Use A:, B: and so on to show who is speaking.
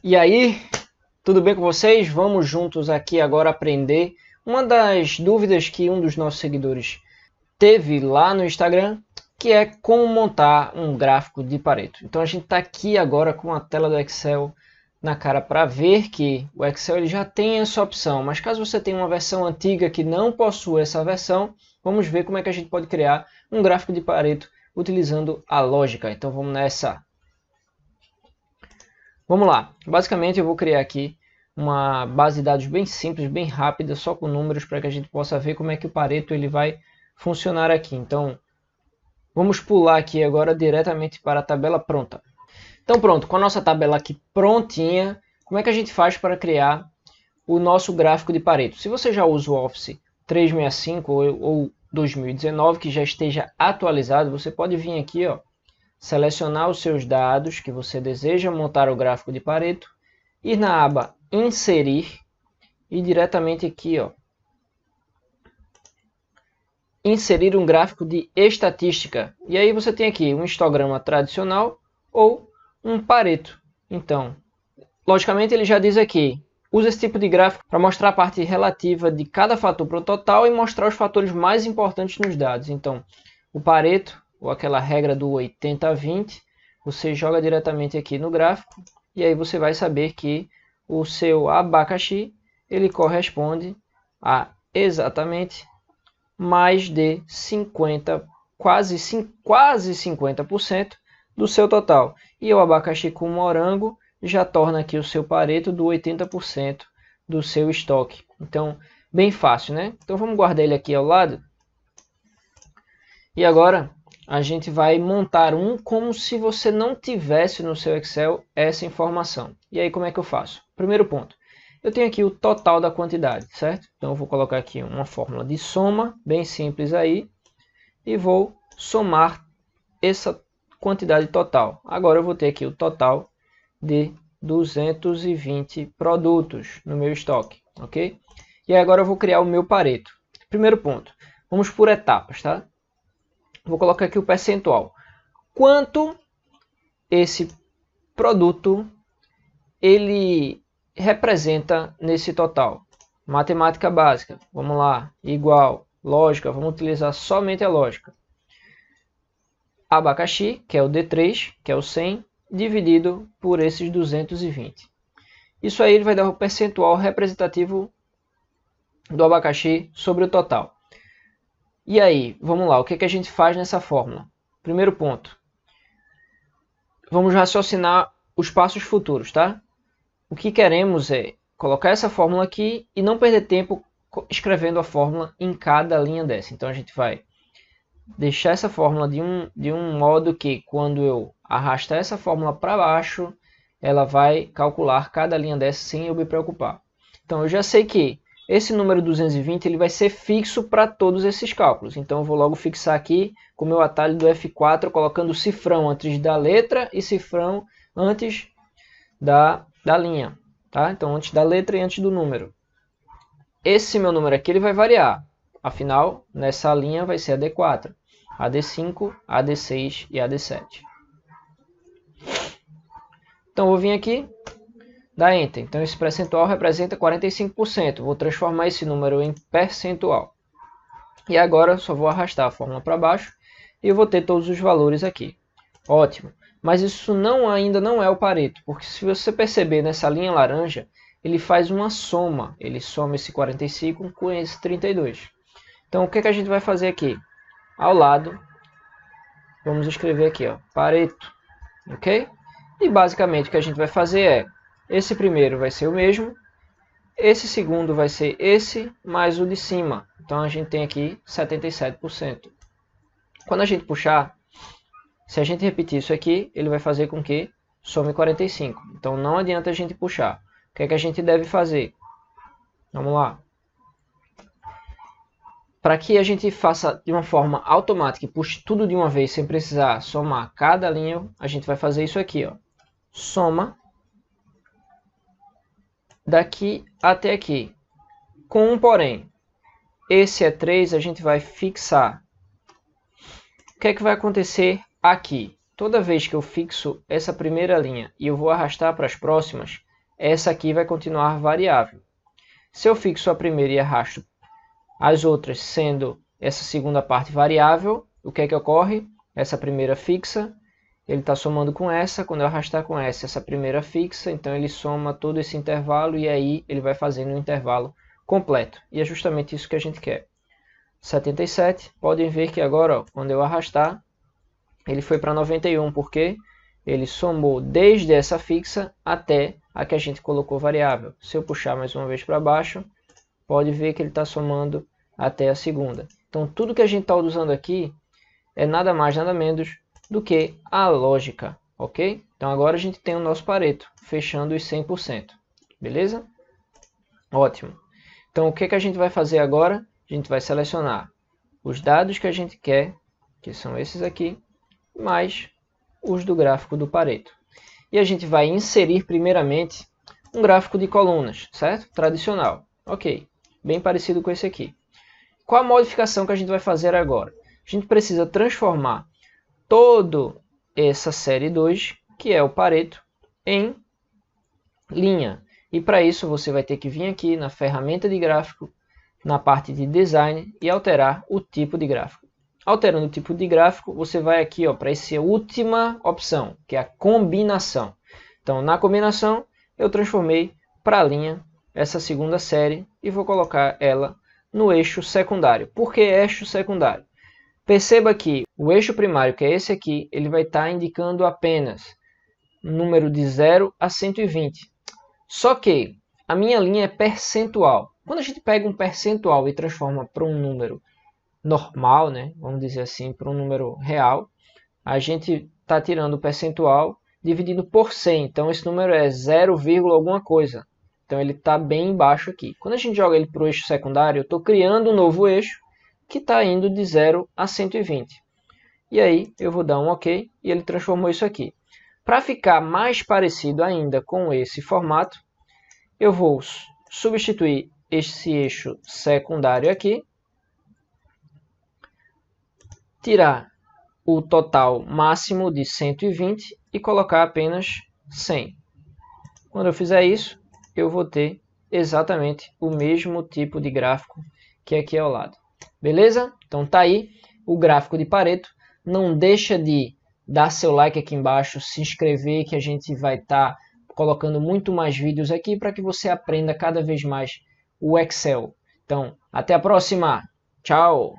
A: E aí, tudo bem com vocês? Vamos juntos aqui agora aprender uma das dúvidas que um dos nossos seguidores teve lá no Instagram, que é como montar um gráfico de Pareto. Então a gente está aqui agora com a tela do Excel na cara para ver que o Excel ele já tem essa opção, mas caso você tenha uma versão antiga que não possua essa versão, vamos ver como é que a gente pode criar um gráfico de Pareto utilizando a lógica. Então vamos nessa. Vamos lá, basicamente eu vou criar aqui uma base de dados bem simples, bem rápida, só com números para que a gente possa ver como é que o Pareto ele vai funcionar aqui. Então, vamos pular aqui agora diretamente para a tabela pronta. Então pronto, com a nossa tabela aqui prontinha, como é que a gente faz para criar o nosso gráfico de Pareto? Se você já usa o Office 365 ou 2019, que já esteja atualizado, você pode vir aqui, ó, selecionar os seus dados que você deseja montar o gráfico de Pareto, ir na aba Inserir e diretamente aqui, ó, inserir um gráfico de estatística. E aí você tem aqui um histograma tradicional ou um Pareto. Então, logicamente ele já diz aqui, usa esse tipo de gráfico para mostrar a parte relativa de cada fator para o total e mostrar os fatores mais importantes nos dados. Então, o Pareto, ou aquela regra do 80-20, você joga diretamente aqui no gráfico e aí você vai saber que o seu abacaxi ele corresponde a exatamente mais de 50, quase 50% do seu total. E o abacaxi com morango já torna aqui o seu Pareto do 80% do seu estoque. Então, bem fácil, né? Então vamos guardar ele aqui ao lado. E agora a gente vai montar um como se você não tivesse no seu Excel essa informação. E aí como é que eu faço? Primeiro ponto, eu tenho aqui o total da quantidade, certo? Então eu vou colocar aqui uma fórmula de soma, bem simples aí, e vou somar essa quantidade total. Agora eu vou ter aqui o total de 220 produtos no meu estoque, ok? E agora eu vou criar o meu Pareto. Primeiro ponto, vamos por etapas, tá? Vou colocar aqui o percentual. Quanto esse produto ele representa nesse total? Matemática básica, vamos lá, igual, lógica, vamos utilizar somente a lógica. Abacaxi, que é o D3, que é o 100, dividido por esses 220. Isso aí ele vai dar o percentual representativo do abacaxi sobre o total. E aí, vamos lá, o que a gente faz nessa fórmula? Primeiro ponto, vamos raciocinar os passos futuros, tá? O que queremos é colocar essa fórmula aqui e não perder tempo escrevendo a fórmula em cada linha dessa. Então a gente vai deixar essa fórmula de um modo que quando eu arrastar essa fórmula para baixo, ela vai calcular cada linha dessa sem eu me preocupar. Então eu já sei que esse número 220 ele vai ser fixo para todos esses cálculos. Então eu vou logo fixar aqui com o meu atalho do F4, colocando o cifrão antes da letra e cifrão antes da linha. Tá? Então antes da letra e antes do número. Esse meu número aqui ele vai variar. Afinal, nessa linha vai ser a D4, a D5, a D6 e a D7. Então eu vou vir aqui, dar Enter. Então esse percentual representa 45%. Vou transformar esse número em percentual. E agora eu só vou arrastar a fórmula para baixo e eu vou ter todos os valores aqui. Ótimo. Mas isso ainda não é o Pareto, porque se você perceber nessa linha laranja, ele faz uma soma. Ele soma esse 45 com esse 32. Então o que a gente vai fazer aqui? Ao lado, vamos escrever aqui, ó, Pareto. Ok? E basicamente o que a gente vai fazer é, esse primeiro vai ser o mesmo, esse segundo vai ser esse, mais o de cima. Então a gente tem aqui 77%. Quando a gente puxar, se a gente repetir isso aqui, ele vai fazer com que some 45. Então não adianta a gente puxar. O que a gente deve fazer? Vamos lá. Para que a gente faça de uma forma automática e puxe tudo de uma vez sem precisar somar cada linha, a gente vai fazer isso aqui, ó. Soma daqui até aqui. Com um porém. Esse é 3, a gente vai fixar. O que é que vai acontecer aqui? Toda vez que eu fixo essa primeira linha e eu vou arrastar para as próximas, essa aqui vai continuar variável. Se eu fixo a primeira e arrasto as outras sendo essa segunda parte variável, o que é que ocorre? Essa primeira fixa, ele está somando com essa, quando eu arrastar com essa primeira fixa, então ele soma todo esse intervalo e aí ele vai fazendo um intervalo completo. E é justamente isso que a gente quer. 77, podem ver que agora, ó, quando eu arrastar, ele foi para 91, porque ele somou desde essa fixa até a que a gente colocou variável. Se eu puxar mais uma vez para baixo, pode ver que ele está somando até a segunda. Então, tudo que a gente está usando aqui é nada mais, nada menos do que a lógica, ok? Então, agora a gente tem o nosso Pareto, fechando os 100%, beleza? Ótimo. Então, o que que a gente vai fazer agora? A gente vai selecionar os dados que a gente quer, que são esses aqui, mais os do gráfico do Pareto. E a gente vai inserir primeiramente um gráfico de colunas, certo? Tradicional. Ok, bem parecido com esse aqui. Qual a modificação que a gente vai fazer agora? A gente precisa transformar toda essa série 2, que é o Pareto, em linha. E para isso você vai ter que vir aqui na ferramenta de gráfico, na parte de design e alterar o tipo de gráfico. Alterando o tipo de gráfico, você vai aqui para essa última opção, que é a combinação. Então, na combinação, eu transformei para a linha essa segunda série e vou colocar ela no eixo secundário. Por que eixo secundário? Perceba que o eixo primário, que é esse aqui, ele vai estar indicando apenas um número de 0 a 120. Só que a minha linha é percentual. Quando a gente pega um percentual e transforma para um número normal, né, vamos dizer assim, para um número real, a gente está tirando o percentual dividido por 100. Então esse número é 0, alguma coisa. Então ele está bem embaixo aqui. Quando a gente joga ele para o eixo secundário, eu estou criando um novo eixo que está indo de 0 a 120. E aí eu vou dar um OK e ele transformou isso aqui. Para ficar mais parecido ainda com esse formato, eu vou substituir esse eixo secundário aqui, tirar o total máximo de 120 e colocar apenas 100. Quando eu fizer isso, eu vou ter exatamente o mesmo tipo de gráfico que aqui ao lado. Beleza? Então tá aí o gráfico de Pareto. Não deixa de dar seu like aqui embaixo, se inscrever, que a gente vai estar colocando muito mais vídeos aqui para que você aprenda cada vez mais o Excel. Então, até a próxima. Tchau!